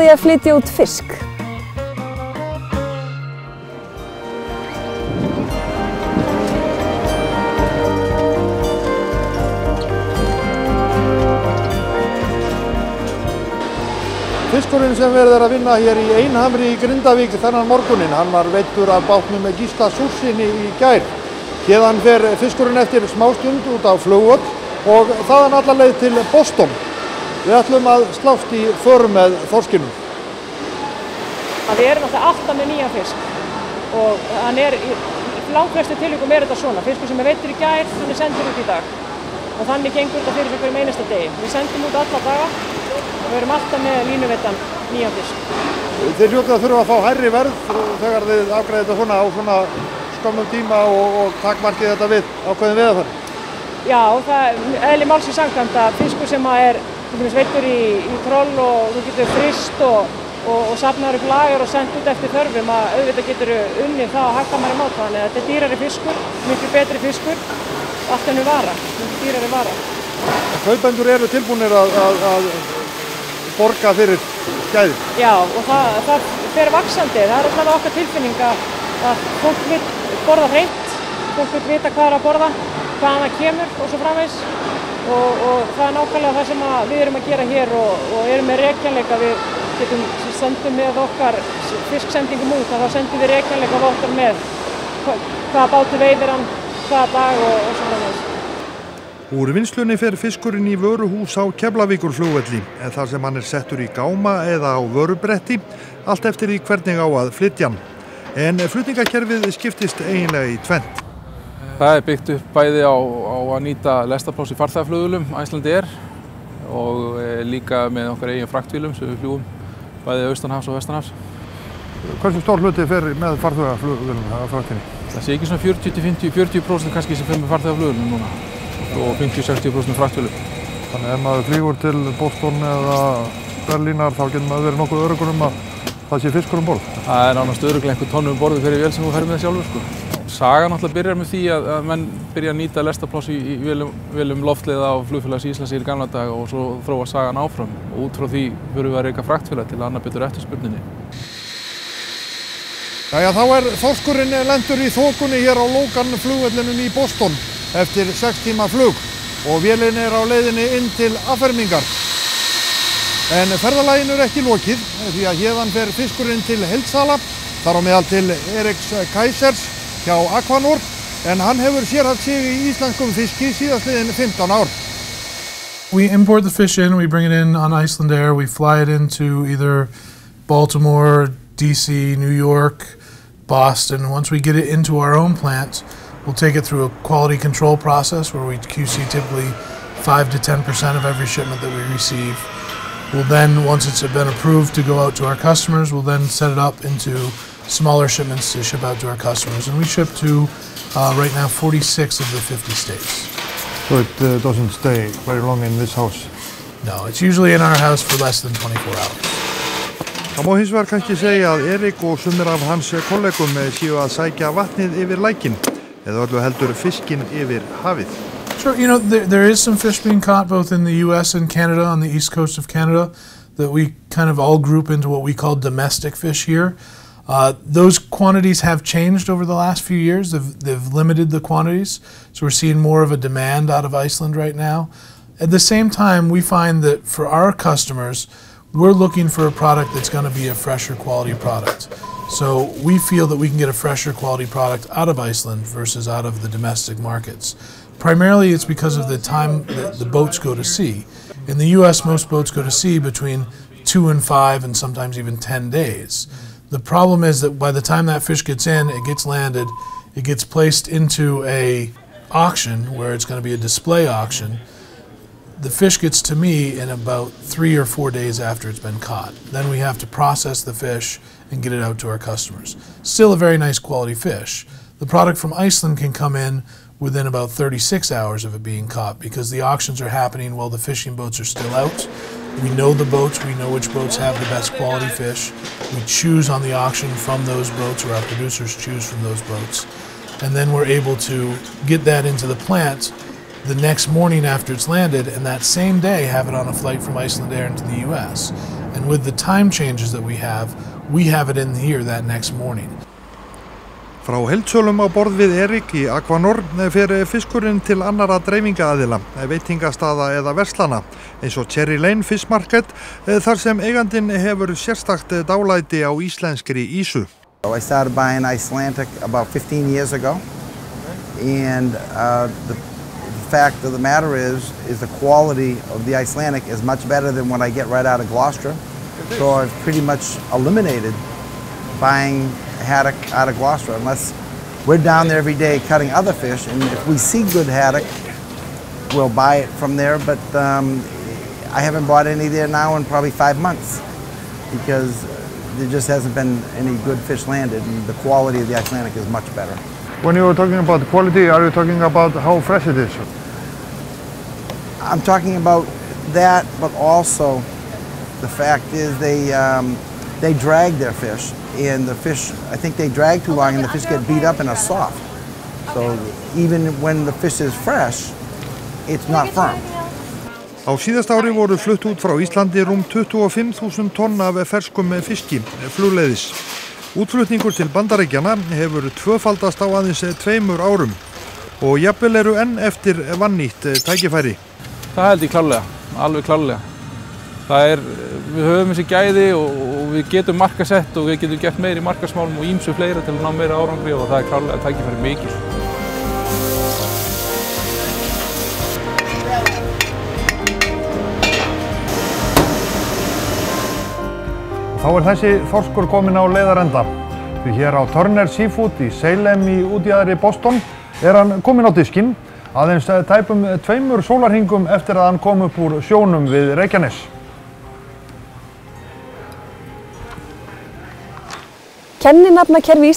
því að flytja út fisk. Fiskurinn sem verið að vinna hér í Einhamri í Grindavík þennan morguninn, hann var veiddur af bátnum með Gísla Súrsyni í gær. Héðan fer fiskurinn eftir smástund út á flugvöll og þaðan alla leið til Boston. Við ætlum að slást í för með þorskinum. Við erum alltaf með nýjan fisk og hann í langflestu tilvikum þetta svona. Fiskur sem veiddur í gær, hann sendur út í dag. Og þannig gengur þetta fyrir hverjum einasta degi. Við sendum út alla daga. Við erum alltaf með línuveiddan nýjan fisk. Þið hljótið að þurfa að fá hærri verð þegar þið afgreiðið þetta svona á svona skömmum tíma og takmarkið þetta við ákveðin veiðarfæri. Já, það eðli málsins samkvæmt að fiskur sem veiddur í troll og þú getur fryst og safnar upp lager og sendt út eftir þörfum að auðvitað getur unnið það á hagkvæmari máta. Þannig að þetta er dýrari fiskur, miklu betri fiskur, allt önnur vara, miklu dýrari vara. Kaupendur eru tilbúnir að borga fyrir gæði. Já, og það fer vaxandi. Það er alltaf okkar tilfinning að fólk vil borða hreint, fólk vil vita hvað er að borða, hvaðan það kemur og svo framvegis. Og það er nákvæmlega það sem við erum að gera hér og erum með rekjanleika. Við sendum með okkar fisksendingum út, þá sendum við rekjanleika vottor með hvaða bátur veiðir hann, hvaða dag og svo framvegis. Úr vinnslunni fer fiskurinn í vöruhús á Keflavíkurflugvelli, en þar sem hann er settur í gáma eða á vörubretti, allt eftir því hvernig á að flytja hann. En flutningakerfið skiptist eiginlega í tvennt. Það er byggt upp bæði á að nýta lestarpláss í farþegaflugvélum Icelandair og líka með okkar eigin fraktvélum sem við fljúgum bæði austanhafs og vestanhafs. Hversu stór hluti fer með farþegaflugvélum að fraktinni? Það sé ekki svona 40% kannski sem fer með farþegaflugvélum núna og 50-60% fraktvélum. Þannig ef maður flýgur til Boston eða Berlínar þá getur maður verið nokkuð öruggur að það sé fiskur um borð. Það er nánast örugglega einhver tonnu um borði fyrir vél sem þú ferð með sjálfur. Sagan náttúrulega byrjar með því að menn byrja að nýta lestarpláss í vélum loftleiða á flugfélags Íslands í gamla daga og svo þróa sagan áfram. Og út frá því förum við að reka fraktfélag til að anna betur eftirspurninni. Jæja, þá er þorskurinn lendur í þokunni hér á Logan flugvellinum í Boston eftir 6 tíma flug og vélin er á leiðinni inn til affermingar. En ferðalaginu er ekki lokið því að héðan fer fiskurinn til heildsala, þar á meðal til Eriks Kaisers hjá Aquanor, en hann hefur sérhæft sig í íslenskum fiski síðastliðin 15 ár. We import the fish in, we bring it in on Icelandair, we fly it into either Baltimore, DC, New York, Boston. Once we get it into our own plant, we'll take it through a quality control process where we QC typically 5 to 10% of every shipment that we receive. We'll then, once it's been approved to go out to our customers, we'll then set it up into smaller shipments to ship out to our customers. And we ship to, right now, 46 of the 50 states. So it doesn't stay very long in this house? No, it's usually in our house for less than 24 hours. Það má hins vegar kannski segja að Erik og sumir af hans kollegum séu að sækja vatnið yfir lækinn, eða öllu heldur fiskinn yfir hafið. Sure, you know, there is some fish being caught both in the US and Canada, on the east coast of Canada, that we kind of all group into what we call domestic fish here. Those quantities have changed over the last few years. They've limited the quantities, so we're seeing more of a demand out of Iceland right now. At the same time, we find that for our customers, we're looking for a product that's going to be a fresher quality product. So we feel that we can get a fresher quality product out of Iceland versus out of the domestic markets. Primarily it's because of the time that the boats go to sea. In the US, most boats go to sea between 2 and 5 and sometimes even 10 days. The problem is that by the time that fish gets in, it gets landed, it gets placed into a auction where it's going to be a display auction. The fish gets to me in about 3 or 4 days after it's been caught. Then we have to process the fish and get it out to our customers. Still a very nice quality fish. The product from Iceland can come in within about 36 hours of it being caught because the auctions are happening while the fishing boats are still out. We know the boats, we know which boats have the best quality fish. We choose on the auction from those boats, or our producers choose from those boats. And then we're able to get that into the plant the next morning after it's landed, and that same day have it on a flight from Icelandair into the US. And And with the time changes that we have it in here that next morning. Frá heildsölum á borð við Erik í Aquanor fer fiskurinn til annara dreifingaaðila, veitingastaða eða verslana, eins og Cherry Lane Fish Market, þar sem eigandinn hefur sérstakt dálæti á íslenskri ýsu. I started buying Icelandic about 15 years ago, and the fact of the matter is the quality of the Icelandic is much better than what I get right out of Gloucester. So I've pretty much eliminated buying haddock out of Gloucester, unless we're down there every day cutting other fish, and if we see good haddock, we'll buy it from there, but I haven't bought any there now in probably 5 months, because there just hasn't been any good fish landed, and the quality of the Icelandic is much better. When you are talking about quality, are you talking about how fresh it is? I'm talking about that, but also the fact is they drag their fish, and the fish, I think they drag too long and the fish get beat up and are soft. So even when the fish is fresh, it's not firm. Á síðasta ári voru flutt út frá Íslandi rúm 25.000 tonn af ferskum fiski, flugleiðis. Útflutningur til Bandaríkjanna hefur tvöfaldast á aðeins 2 árum og jafnvel eru enn eftir vannýtt tækifæri. Það held ég klárlega, alveg klárlega. Við höfum þessi gæði og við getum markasett og við getum gert meira í markasmálum og ýmsu fleira til að ná meira árangri og það klárlega tækifæri mikil. Þá þessi þorskur kominn á leiðarenda. Því hér á Turner Seafood í Salem í útjaðri Boston hann kominn á diskinn, aðeins tæpum 2 sólarhringum eftir að hann kom upp úr sjónum við Reykjanes. Kenninafnakerfi